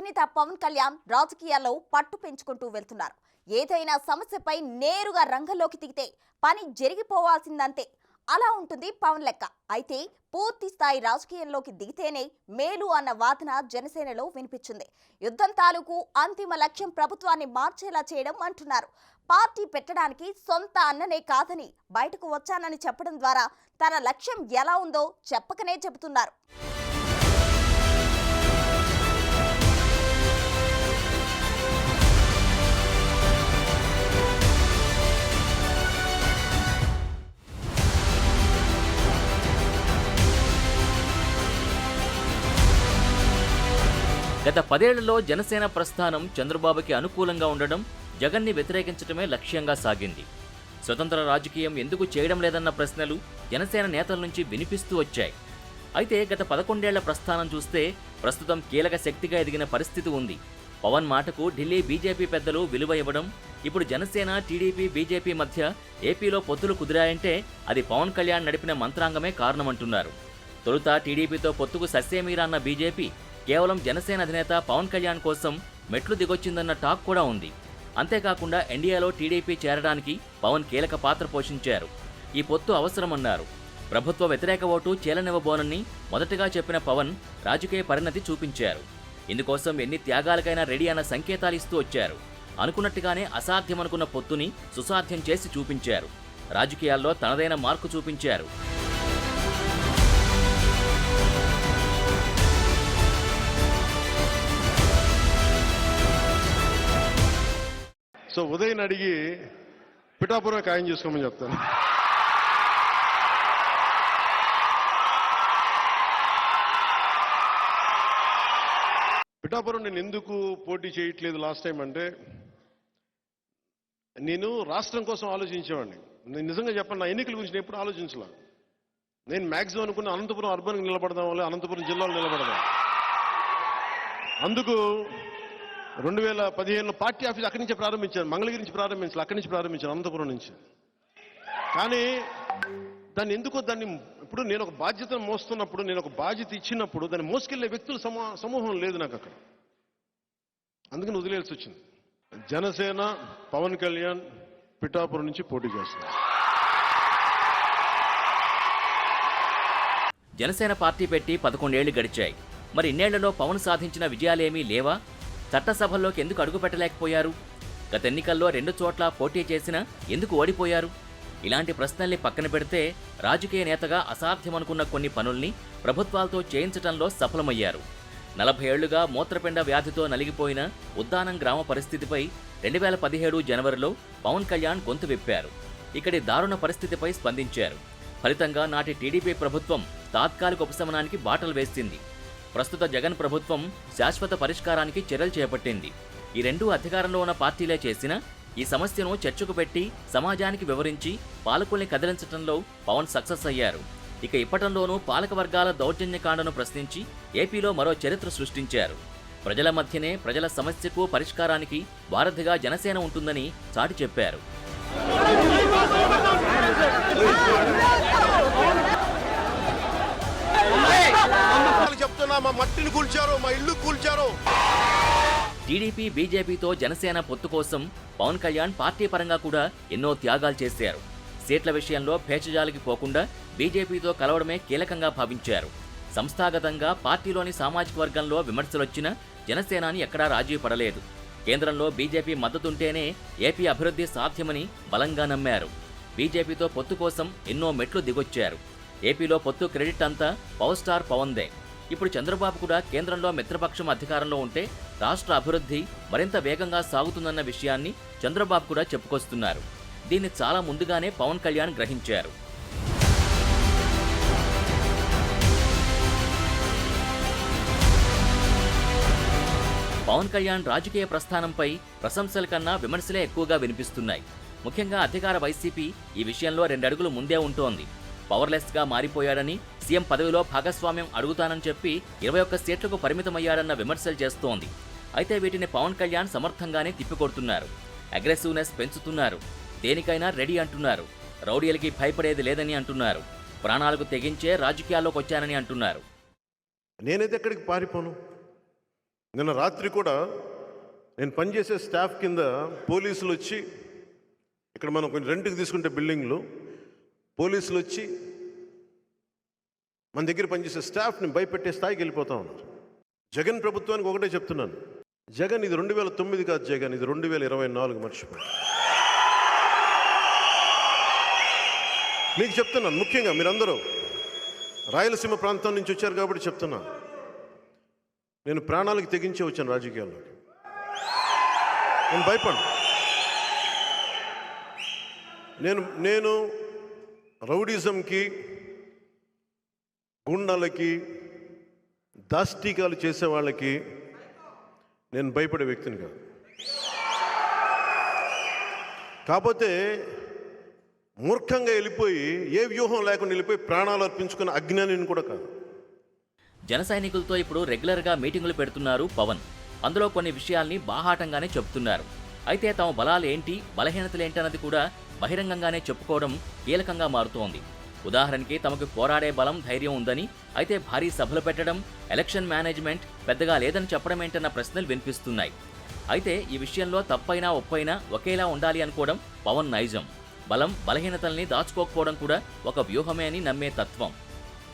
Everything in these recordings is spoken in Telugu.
అధినేత పవన్ కళ్యాణ్ రాజకీయాల్లో పట్టు పెంచుకుంటూ వెళ్తున్నారు. ఏదైనా సమస్యపై నేరుగా రంగంలోకి దిగితే పని జరిగిపోవాల్సిందంతే. అలా ఉంటుంది పవన్ లెక్క. అయితే పూర్తి స్థాయి రాజకీయంలోకి దిగితేనే మేలు అన్న వాదన జనసేనలో వినిపించింది. యుద్ధం తాలూకు అంతిమ లక్ష్యం ప్రభుత్వాన్ని మార్చేలా చేయడం అంటున్నారు. పార్టీ పెట్టడానికి సొంత అన్ననే కాదని బయటకు వచ్చానని చెప్పడం ద్వారా తన లక్ష్యం ఎలా ఉందో చెప్పకనే చెబుతున్నారు. గత 10 ఏళ్లలో జనసేన ప్రస్థానం చంద్రబాబుకి అనుకూలంగా ఉండడం, జగన్ని వ్యతిరేకించడమే లక్ష్యంగా సాగింది. స్వతంత్ర రాజకీయం ఎందుకు చేయడం లేదన్న ప్రశ్నలు జనసేన నేతల నుంచి వినిపిస్తూ వచ్చాయి. అయితే గత 11 ఏళ్ల ప్రస్థానం చూస్తే ప్రస్తుతం కీలక శక్తిగా ఎదిగిన పరిస్థితి ఉంది. పవన్ మాటకు ఢిల్లీ బీజేపీ పెద్దలు విలువ ఇవ్వడం, ఇప్పుడు జనసేన, టీడీపీ, బీజేపీ మధ్య ఏపీలో పొత్తులు కుదిరాయంటే అది పవన్ కళ్యాణ్ నడిపిన మంత్రాంగమే కారణమంటున్నారు. తొలుత టీడీపీతో పొత్తుకు సస్సేమీరా అన్న బీజేపీ కేవలం జనసేన అధినేత పవన్ కళ్యాణ్ కోసం మెట్లు దిగొచ్చిందన్న టాక్ కూడా ఉంది. అంతేకాకుండా ఎన్డీఏలో టీడీపీ చేరడానికి పవన్ కీలక పాత్ర పోషించారు. ఈ పొత్తు అవసరమన్నారు. ప్రభుత్వ వ్యతిరేక ఓటు చేలనివ్వబోనని మొదటగా చెప్పిన పవన్ రాజకీయ పరిణతి చూపించారు. ఇందుకోసం ఎన్ని త్యాగాలకైనా రెడీ అన్న సంకేతాలు ఇస్తూ వచ్చారు. అనుకున్నట్టుగానే అసాధ్యమనుకున్న పొత్తుని సుసాధ్యం చేసి చూపించారు. రాజకీయాల్లో తనదైన మార్కు చూపించారు. సో ఉదయం అడిగి పిఠాపురం ఖాయం చేసుకోమని చెప్తాను. పిఠాపురం నేను ఎందుకు పోటీ చేయట్లేదు లాస్ట్ టైం అంటే, నేను రాష్ట్రం కోసం ఆలోచించేవాడిని. నేను నిజంగా చెప్పండి, నా ఎన్నికల గురించి ఎప్పుడు ఆలోచించలే. నేను మ్యాక్సిమం అనుకున్న అనంతపురం అర్బన్కి నిలబడదాం, వల్ల అనంతపురం జిల్లాలో నిలబడదాం. అందుకు 2015లో పార్టీ ఆఫీస్ అక్కడి నుంచే ప్రారంభించాను. మంగళగిరి నుంచి ప్రారంభించాను, అక్కడి నుంచి ప్రారంభించాను, అనంతపురం నుంచి. కానీ దాన్ని ఇప్పుడు నేను ఒక బాధ్యతను మోస్తున్నప్పుడు, నేను ఒక బాధ్యత ఇచ్చినప్పుడు దాన్ని మోసుకెళ్లే వ్యక్తుల సమూహం లేదు నాకు అక్కడ. అందుకని వదిలేయాల్సి వచ్చింది. జనసేన పవన్ కళ్యాణ్ పిఠాపురం నుంచి పోటీ చేస్తున్నారు. జనసేన పార్టీ పెట్టి 11 ఏళ్లు గడిచాయి. మరి ఇన్నేళ్లలో పవన్ సాధించిన విజయాలేమీ లేవా? చట్టసభల్లోకి ఎందుకు అడుగుపెట్టలేకపోయారు? గత ఎన్నికల్లో 2 చోట్ల పోటీ చేసినా ఎందుకు ఓడిపోయారు? ఇలాంటి ప్రశ్నల్ని పక్కన పెడితే రాజకీయ నేతగా అసాధ్యమనుకున్న కొన్ని పనుల్ని ప్రభుత్వాలతో చేయించడంలో సఫలమయ్యారు. 40 ఏళ్లుగా మూత్రపిండ వ్యాధితో నలిగిపోయిన ఉద్దానం గ్రామ పరిస్థితిపై 2017 జనవరిలో పవన్ కళ్యాణ్ గొంతు విప్పారు. ఇక్కడి దారుణ పరిస్థితిపై స్పందించారు. ఫలితంగా నాటి టీడీపీ ప్రభుత్వం తాత్కాలిక ఉపశమనానికి బాటలు వేసింది. ప్రస్తుత జగన్ ప్రభుత్వం శాశ్వత పరిష్కారానికి చర్యలు చేపట్టింది. ఈ రెండూ అధికారంలో ఉన్న పార్టీలే చేసినా ఈ సమస్యను చర్చకు పెట్టి సమాజానికి వివరించి పాలకుల్ని కదిలించడంలో పవన్ సక్సెస్ అయ్యారు. ఇక ఇప్పటంలోనూ పాలకవర్గాల దౌర్జన్యకాండను ప్రశ్నించి ఏపీలో మరో చరిత్ర సృష్టించారు. ప్రజల మధ్యనే ప్రజల సమస్యకు పరిష్కారానికి వారధిగా జనసేన ఉంటుందని చాటి చెప్పారు. చెప్తున్నా, మా మట్టిని కూల్చారు, మా ఇల్లు కూల్చారు. టీడీపీ, బీజేపీతో జనసేన పొత్తు కోసం పవన్ కళ్యాణ్ పార్టీ పరంగా కూడా ఎన్నో త్యాగాలు చేశారు. సీట్ల విషయంలో భేషజాలకి పోకుండా బీజేపీతో కలవడమే కీలకంగా భావించారు. సంస్థాగతంగా పార్టీలోని సామాజిక వర్గంలో విమర్శలొచ్చినా జనసేనాని ఎక్కడా రాజీ పడలేదు. కేంద్రంలో బీజేపీ మద్దతుంటేనే ఏపీ అభివృద్ధి సాధ్యమని బలంగా నమ్మారు. బీజేపీతో పొత్తు కోసం ఎన్నో మెట్లు దిగొచ్చారు. ఏపీలో పొత్తు క్రెడిట్ అంతా పవర్ స్టార్ పవన్దే. ఇప్పుడు చంద్రబాబు కూడా కేంద్రంలో మిత్రపక్షం అధికారంలో ఉంటే రాష్ట్ర అభివృద్ధి మరింత వేగంగా సాగుతుందన్న విషయాన్ని చంద్రబాబు కూడా చెప్పుకొస్తున్నారు. దీన్ని చాలా ముందుగానే పవన్ కళ్యాణ్ గ్రహించారు. పవన్ కళ్యాణ్ రాజకీయ ప్రస్థానంపై ప్రశంసల కన్నా విమర్శలే ఎక్కువగా వినిపిస్తున్నాయి. ముఖ్యంగా అధికార వైసీపీ ఈ విషయంలో 2 అడుగులు ముందే ఉంటోంది. పవర్లెస్గా మారిపోయాడని, సీఎం పదవిలో భాగస్వామ్యం అడుగుతానని చెప్పి 21 సీట్లకు పరిమితమయ్యాడన్న విమర్శలు చేస్తోంది. అయితే వీటిని పవన్ కళ్యాణ్ సమర్థంగానే తిప్పికొడుతున్నారు. అగ్రెసివ్నెస్ పెంచుతున్నారు. దేనికైనా రెడీ అంటున్నారు. రౌడీలకి భయపడేది లేదని అంటున్నారు. ప్రాణాలకు తెగించే రాజకీయాల్లోకి వచ్చానని అంటున్నారు. నేనైతే ఎక్కడికి పారిపోను. నిన్న రాత్రి కూడా నేను పనిచేసే స్టాఫ్ కింద పోలీసులు వచ్చి, ఇక్కడ మనం కొంచెం రెంట్కి తీసుకుంటే బిల్డింగ్లు, పోలీసులు వచ్చి మన దగ్గర పనిచేసే స్టాఫ్ని భయపెట్టే స్థాయికి వెళ్ళిపోతా ఉన్నారు. జగన్ ప్రభుత్వానికి ఒకటే చెప్తున్నాను, జగన్ ఇది 2009 కాదు, జగన్ ఇది 2024. మర్చిపోయి మీకు చెప్తున్నాను, ముఖ్యంగా మీరందరూ రాయలసీమ ప్రాంతం నుంచి వచ్చారు కాబట్టి చెప్తున్నాను. నేను ప్రాణాలకు తెగించే వచ్చాను రాజకీయాల్లోకి. నేను భయపడను. నేను రౌడీజంకి, గుండాలకి, దాష్టీకాలు చేసే వాళ్ళకి నేను భయపడే వ్యక్తిని కాదు. కాకపోతే మూర్ఖంగా వెళ్ళిపోయి, ఏ వ్యూహం లేకుండా వెళ్ళిపోయి ప్రాణాలు అర్పించుకున్న అజ్ఞానిని కూడా కాదు. జన సైనికులతో ఇప్పుడు రెగ్యులర్గా మీటింగులు పెడుతున్నారు పవన్. అందులో కొన్ని విషయాల్ని బాహాటంగానే చెప్తున్నారు. అయితే తమ బలాలు ఏంటి, బలహీనతలేంటన్నది కూడా బహిరంగంగానే చెప్పుకోవడం కీలకంగా మారుతోంది. ఉదాహరణకి తమకు పోరాడే బలం, ధైర్యం ఉందని, అయితే భారీ సభలు పెట్టడం, ఎలక్షన్ మేనేజ్మెంట్ పెద్దగా లేదని చెప్పడమేంటన్న ప్రశ్నలు వినిపిస్తున్నాయి. అయితే ఈ విషయంలో తప్పైనా ఒప్పైనా ఒకేలా ఉండాలి అనుకోవడం పవన్ నైజం. బలం, బలహీనతల్ని దాచుకోకపోవడం కూడా ఒక వ్యూహమే అని నమ్మే తత్వం.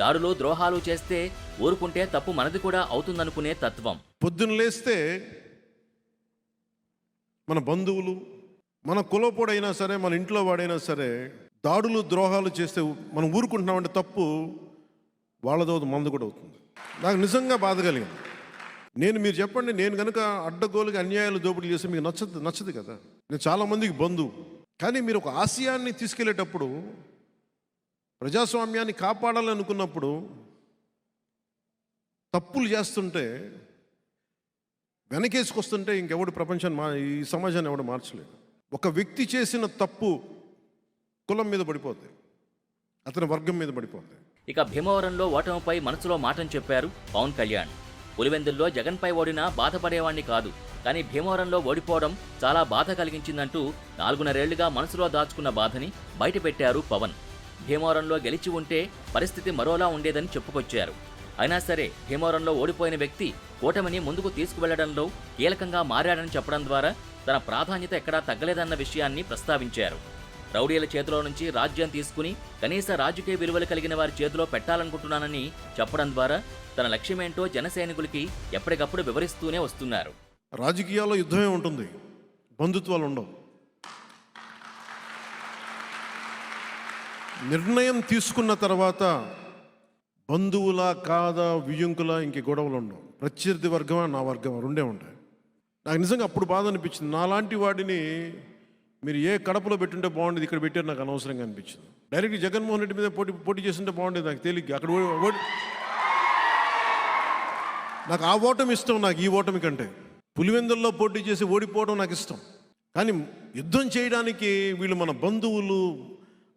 దాడులు, ద్రోహాలు చేస్తే ఊరుకుంటే తప్పు మనది కూడా అవుతుందనుకునే తత్వం. పొద్దున్న లేస్తే మన బంధువులు, మన కులపోడైనా సరే, మన ఇంట్లో వాడైనా సరే దాడులు, ద్రోహాలు చేస్తే మనం ఊరుకుంటున్నామంటే తప్పు వాళ్ళదో మందు కూడా అవుతుంది. నాకు నిజంగా బాధ కలిగింది. మీరు చెప్పండి, నేను కనుక అడ్డగోలుగా అన్యాయాలు, దోపిడీలు చేస్తే మీకు నచ్చదు కదా. నేను చాలామందికి బంధువు. కానీ మీరు ఒక ఆశయాన్ని తీసుకెళ్లేటప్పుడు, ప్రజాస్వామ్యాన్ని కాపాడాలనుకున్నప్పుడు తప్పులు చేస్తుంటే, వెనకేసుకొస్తుంటే ఇంకెవడు ప్రపంచాన్ని ఈ సమాజాన్ని ఎవడు మార్చలేదు. ఒక వ్యక్తి చేసిన తప్పు కులం మీద పడిపోతుంది, అతని వర్గం మీద పడిపోతుంది. ఇక భీమవరంలో ఓటమిపై మనసులో మాటను చెప్పారు పవన్ కళ్యాణ్. పులివెందుల్లో జగన్పై ఓడినా బాధపడేవాణ్ణి కాదు, కానీ భీమవరంలో ఓడిపోవడం చాలా బాధ కలిగించిందంటూ 4.5 ఏళ్లుగా మనసులో దాచుకున్న బాధని బయటపెట్టారు పవన్. భీమవరంలో గెలిచి ఉంటే పరిస్థితి మరోలా ఉండేదని చెప్పుకొచ్చారు. అయినా సరే భీమవరంలో ఓడిపోయిన వ్యక్తి కూటమిని ముందుకు తీసుకువెళ్లడంలో కీలకంగా మారాడని చెప్పడం ద్వారా తన ప్రాధాన్యత ఎక్కడా తగ్గలేదన్న విషయాన్ని ప్రస్తావించారు. రౌడీల చేతిలో నుంచి రాజ్యం తీసుకుని కనీస రాజకీయ విలువలు కలిగిన వారి చేతిలో పెట్టాలనుకుంటున్నానని చెప్పడం ద్వారా తన లక్ష్యమేంటో జన సైనికులకి ఎప్పటికప్పుడు వివరిస్తూనే వస్తున్నారు. రాజకీయాల్లో యుద్ధమే ఉంటుంది, బంధుత్వాలు ఉండవు. నిర్ణయం తీసుకున్న తర్వాత బంధువులా కాదా, వియ్యంకులా ఇంక గొడవలు ఉండవు. ప్రత్యర్థి వర్గమా, నా వర్గమా, రెండే ఉంటాయి. నాకు నిజంగా అప్పుడు బాధ అనిపించింది. నాలాంటి వాడిని మీరు ఏ కడపలో పెట్టుంటే బాగుండేది, ఇక్కడ పెట్టారు నాకు అనవసరంగా అనిపించింది. డైరెక్ట్ జగన్మోహన్ రెడ్డి మీద పోటీ చేస్తుంటే బాగుండేది నాకు తేలిగ్గా. అక్కడ నాకు ఆ ఓటమి ఇష్టం, నాకు ఈ ఓటమి కంటే. పులివెందుల్లో పోటీ చేసి ఓడిపోవడం నాకు ఇష్టం. కానీ యుద్ధం చేయడానికి వీళ్ళు మన బంధువులు,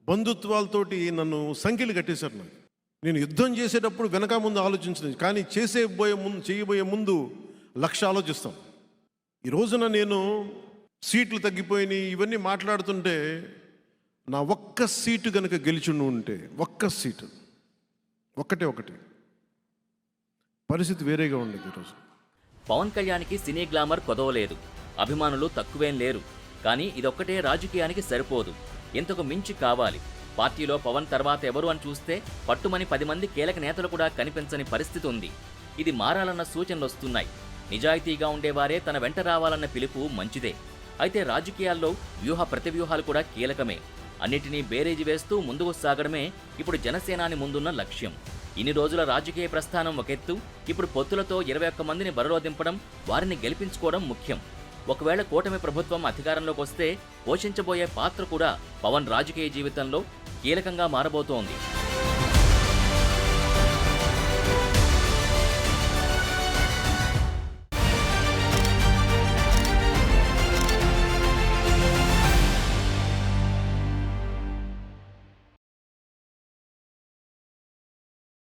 బంధుత్వాలతోటి నన్ను సంఖ్యలు కట్టేశారు. నాకు నేను యుద్ధం చేసేటప్పుడు వెనక ముందు ఆలోచించలేదు, కానీ చేయబోయే ముందు లక్ష ఆలోచిస్తాం. ఈ రోజున నేను సీట్లు తగ్గిపోయినాయి ఇవన్నీ మాట్లాడుతుంటే, నా ఒక్క సీటు కనుక గెలిచుండి ఉంటే, ఒక్క సీటు, ఒకటి పరిస్థితి వేరేగా ఉండేది. ఈరోజు పవన్ కళ్యాణ్కి సినీ గ్లామర్ కొదవలేదు, అభిమానులు తక్కువేం లేరు. కానీ ఇదొక్కటే రాజకీయానికి సరిపోదు, ఇంతకు మించి కావాలి. పార్టీలో పవన్ తర్వాత ఎవరు అని చూస్తే పట్టుమని 10 మంది కీలక నేతలు కూడా కనిపించని పరిస్థితి ఉంది. ఇది మారాలన్న సూచనలు వస్తున్నాయి. నిజాయితీగా ఉండేవారే తన వెంట రావాలన్న పిలుపు మంచిదే. అయితే రాజకీయాల్లో వ్యూహ ప్రతివ్యూహాలు కూడా కీలకమే. అన్నిటినీ బేరేజీ వేస్తూ ముందుకు సాగడమే ఇప్పుడు జనసేనాని ముందున్న లక్ష్యం. ఇన్ని రోజుల రాజకీయ ప్రస్థానం ఒకెత్తు, ఇప్పుడు పొత్తులతో 21 మందిని బరిలో దింపడం, వారిని గెలిపించుకోవడం ముఖ్యం. ఒకవేళ కూటమి ప్రభుత్వం అధికారంలోకి వస్తే పోషించబోయే పాత్ర కూడా పవన్ రాజకీయ జీవితంలో కీలకంగా మారబోతోంది.